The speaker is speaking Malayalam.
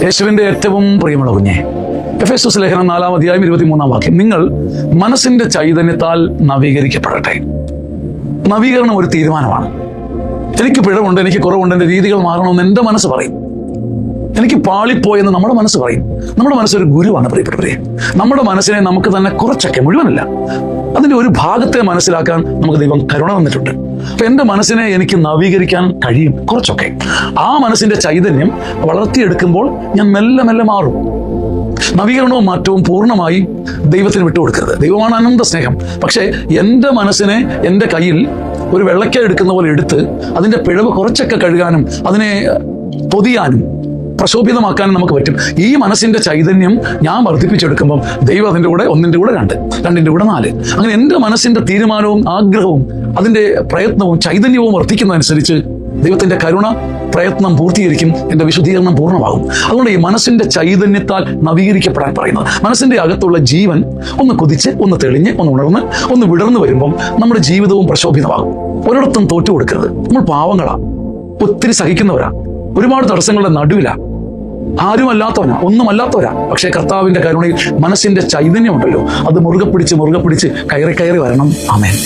യേശുവിന്റെ ഏറ്റവും പ്രിയമുള്ള കുഞ്ഞെ, എഫെസോസ് ലേഖനം 4-ാം അധ്യായം 23-ാം വാക്യം, നിങ്ങൾ മനസ്സിന്റെ ചൈതന്യത്താൽ നവീകരിക്കപ്പെടട്ടെ. നവീകരണം ഒരു തീരുമാനമാണ്. എനിക്ക് പിഴവുണ്ട്, എനിക്ക് കുറവുണ്ട്, എൻ്റെ രീതികൾ മാറണമെന്ന് എൻ്റെ മനസ്സ് പറയും. എനിക്ക് പാളിപ്പോയെന്ന് നമ്മുടെ മനസ്സ് പറയും. നമ്മുടെ മനസ്സൊരു ഗുരുവാണ് പ്രിയപ്പെട്ടവരെ. നമ്മുടെ മനസ്സിനെ നമുക്ക് തന്നെ കുറച്ചൊക്കെ, മുഴുവനല്ല, അതിൻ്റെ ഒരു ഭാഗത്തെ മനസ്സിലാക്കാൻ നമുക്ക് ദൈവം കരുണ തന്നിട്ടുണ്ട്. അപ്പൊ എൻ്റെ മനസ്സിനെ എനിക്ക് നവീകരിക്കാൻ കഴിയും കുറച്ചൊക്കെ. ആ മനസ്സിന്റെ ചൈതന്യം വളർത്തിയെടുക്കുമ്പോൾ ഞാൻ മെല്ലെ മെല്ലെ മാറും. നവീകരണവും മാറ്റവും പൂർണ്ണമായി ദൈവത്തിന് വിട്ടുകൊടുക്കരുത്. ദൈവമാണ് അനന്ത സ്നേഹം. പക്ഷേ എൻ്റെ മനസ്സിനെ എൻ്റെ കയ്യിൽ ഒരു വെള്ളക്ക എടുക്കുന്ന പോലെ എടുത്ത് അതിൻ്റെ പിഴവ് കുറച്ചൊക്കെ കഴുകാനും അതിനെ പൊതിയാനും പ്രശോഭിതമാക്കാനും നമുക്ക് പറ്റും. ഈ മനസ്സിന്റെ ചൈതന്യം ഞാൻ വർദ്ധിപ്പിച്ചെടുക്കുമ്പം ദൈവം അതിൻ്റെ കൂടെ 1-ന്റെ കൂടെ 2, 2-ന്റെ കൂടെ 4, അങ്ങനെ എൻ്റെ മനസ്സിന്റെ തീരുമാനവും ആഗ്രഹവും അതിൻ്റെ പ്രയത്നവും ചൈതന്യവും വർദ്ധിക്കുന്നതനുസരിച്ച് ദൈവത്തിന്റെ കരുണ പ്രയത്നം പൂർത്തീകരിക്കും, എൻ്റെ വിശുദ്ധീകരണം പൂർണ്ണമാകും. അതുകൊണ്ട് ഈ മനസ്സിന്റെ ചൈതന്യത്താൽ നവീകരിക്കപ്പെടാൻ പറയുന്നത്, മനസ്സിന്റെ അകത്തുള്ള ജീവൻ ഒന്ന് കുതിച്ച്, ഒന്ന് തെളിഞ്ഞ്, ഒന്ന് ഉണർന്ന്, ഒന്ന് വിടർന്നു വരുമ്പം നമ്മുടെ ജീവിതവും പ്രശോഭിതമാകും. ഒരിടത്തും തോറ്റു കൊടുക്കരുത്. നമ്മൾ പാവങ്ങളാ, ഒത്തിരി സഹിക്കുന്നവരാ, ഒരുപാട് തടസ്സങ്ങളുടെ നടുവിലാ, ആരുമല്ലാത്തവനാ, ഒന്നുമല്ലാത്തവരാ. പക്ഷേ കർത്താവിന്റെ കരുണയിൽ മനസ്സിന്റെ ചൈതന്യമുണ്ടല്ലോ, അത് മുറുകെ പിടിച്ച് കയറി വരണം. ആമേൻ.